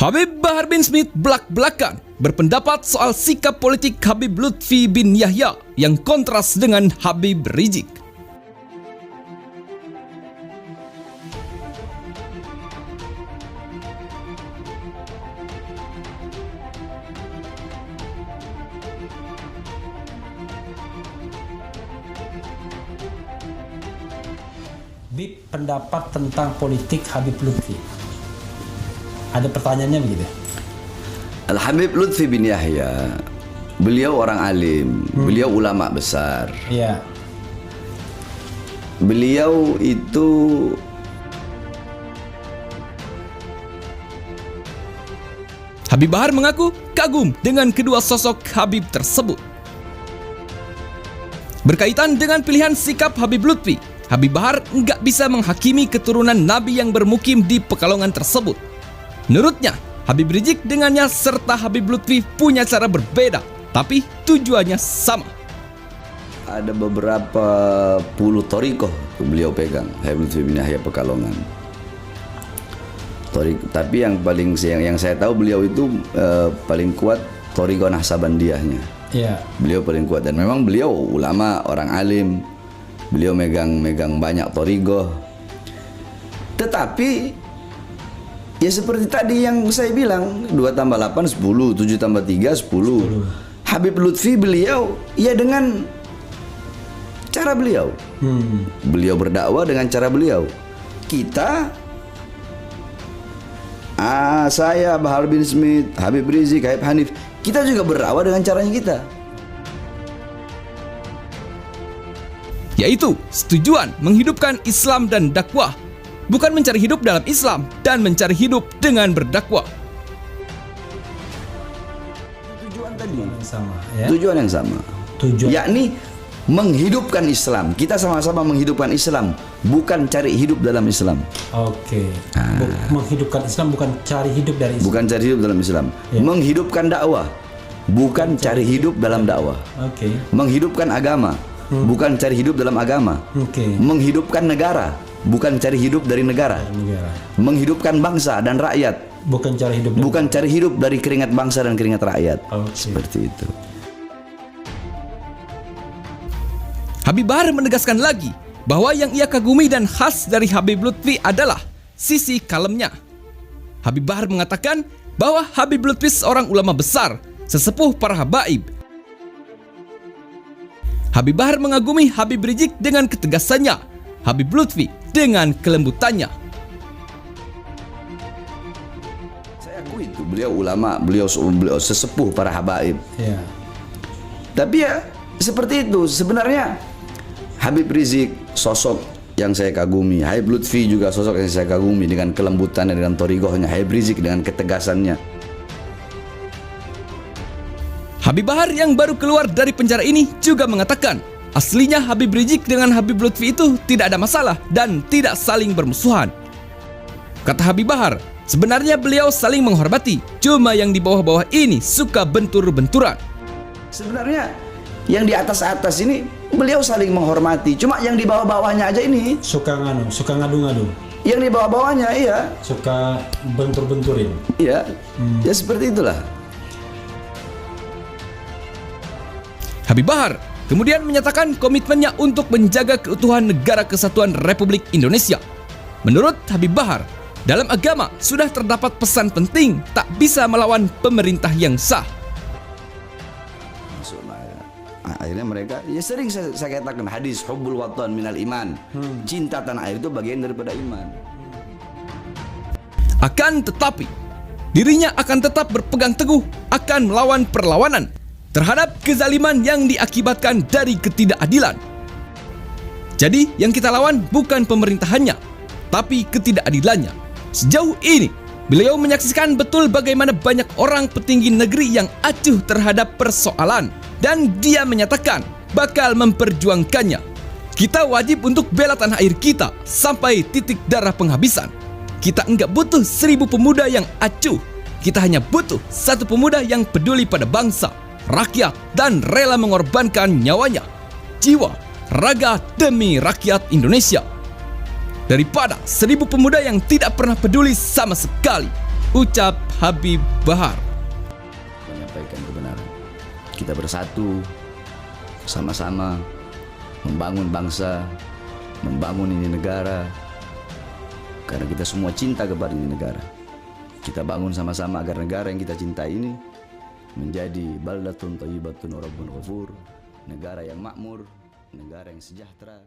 Habib Bahar bin Smith belak-belakan berpendapat soal sikap politik Habib Lutfi bin Yahya yang kontras dengan Habib Rizik. Bib, pendapat tentang politik Habib Lutfi. Ada pertanyaannya begitu. Al-Habib Lutfi bin Yahya, beliau orang alim, beliau ulama besar. Iya. Beliau itu Habib Bahar mengaku kagum dengan kedua sosok Habib tersebut. Berkaitan dengan pilihan sikap Habib Lutfi, Habib Bahar nggak bisa menghakimi keturunan Nabi yang bermukim di Pekalongan tersebut. Menurutnya, Habib Rizik dengannya serta Habib Lutfi punya cara berbeda, tapi tujuannya sama. ada beberapa puluh thariqah beliau pegang, Habib Lutfi bin Yahya Pekalongan. Tapi yang saya tahu beliau itu paling kuat thariqah Nahsabandiyahnya. Iya. Beliau paling kuat dan memang beliau ulama, orang alim. Beliau megang banyak thariqah. Tetapi ya seperti tadi yang saya bilang, 2 tambah 8 10, 7 tambah 3 10. Habib Lutfi beliau ya dengan cara beliau. Beliau berdakwah dengan cara beliau. Saya Bahar bin Smith, Habib Rizik, Habib Hanif, kita juga berdakwah dengan caranya kita. Yaitu setujuan menghidupkan Islam dan dakwah, bukan mencari hidup dalam Islam dan mencari hidup dengan berdakwah. Tujuan tadi Yang sama, ya. tujuan yang sama, yakni menghidupkan Islam. Kita sama-sama menghidupkan Islam, bukan cari hidup dalam Islam. Oke. Menghidupkan Islam bukan cari hidup dari Islam. Bukan cari hidup dalam Islam. Ya. Menghidupkan dakwah, bukan cari hidup dalam dakwah. Oke. Menghidupkan agama, bukan cari hidup dalam agama. Oke. Menghidupkan negara, bukan cari hidup dari negara. Negara. Menghidupkan bangsa dan rakyat, Bukan cari hidup. bukan cari hidup dari keringat bangsa dan keringat rakyat. Oke. Seperti itu. Habib Bahar menegaskan lagi bahwa yang ia kagumi dan khas dari Habib Lutfi adalah sisi kalemnya. Habib Bahar mengatakan bahwa Habib Lutfi seorang ulama besar, sesepuh para habaib. Habib Bahar mengagumi Habib Rizik dengan ketegasannya, Habib Lutfi dengan kelembutannya. Saya akui itu, beliau ulama, beliau sesepuh para habaib. Ya. Tapi ya seperti itu sebenarnya. Habib Rizik sosok yang saya kagumi, Habib Lutfi juga sosok yang saya kagumi dengan kelembutannya, dengan thariqahnya. Habib Rizik dengan ketegasannya. Habib Bahar yang baru keluar dari penjara ini juga mengatakan aslinya Habib Rizik dengan Habib Lutfi itu tidak ada masalah dan tidak saling bermusuhan. Kata Habib Bahar, sebenarnya beliau saling menghormati, cuma yang di bawah-bawah ini suka bentur-benturan. Sebenarnya yang di atas-atas ini beliau saling menghormati, cuma yang di bawah-bawahnya aja ini Suka ngadu-ngadu. yang di bawah-bawahnya Suka bentur-benturin. ya seperti itulah. Habib Bahar kemudian menyatakan komitmennya untuk menjaga keutuhan Negara Kesatuan Republik Indonesia. Menurut Habib Bahar, dalam agama sudah terdapat pesan penting tak bisa melawan pemerintah yang sah. Akhirnya mereka, ya sering saya katakan hadis hubbul watan minal iman. Cinta tanah air itu bagian daripada iman. Akan tetapi, dirinya akan tetap berpegang teguh akan melawan perlawanan terhadap kezaliman yang diakibatkan dari ketidakadilan. Jadi yang kita lawan bukan pemerintahannya, tapi ketidakadilannya. Sejauh ini, beliau menyaksikan betul bagaimana banyak orang petinggi negeri yang acuh terhadap persoalan. Dan dia menyatakan bakal memperjuangkannya. Kita wajib untuk bela tanah air kita sampai titik darah penghabisan. Kita enggak butuh 1000 pemuda yang acuh. Kita hanya butuh satu pemuda yang peduli pada bangsa, rakyat, dan rela mengorbankan nyawanya, jiwa, raga demi rakyat Indonesia. Daripada 1000 pemuda yang tidak pernah peduli sama sekali. Ucap Habib Bahar. Menyampaikan kebenaran. Kita bersatu, sama-sama membangun bangsa, membangun ini negara, karena kita semua cinta kepada ini negara. Kita bangun sama-sama agar negara yang kita cintai ini menjadi baldatun thayyibatun wa rabbun ghafur, negara yang makmur, negara yang sejahtera.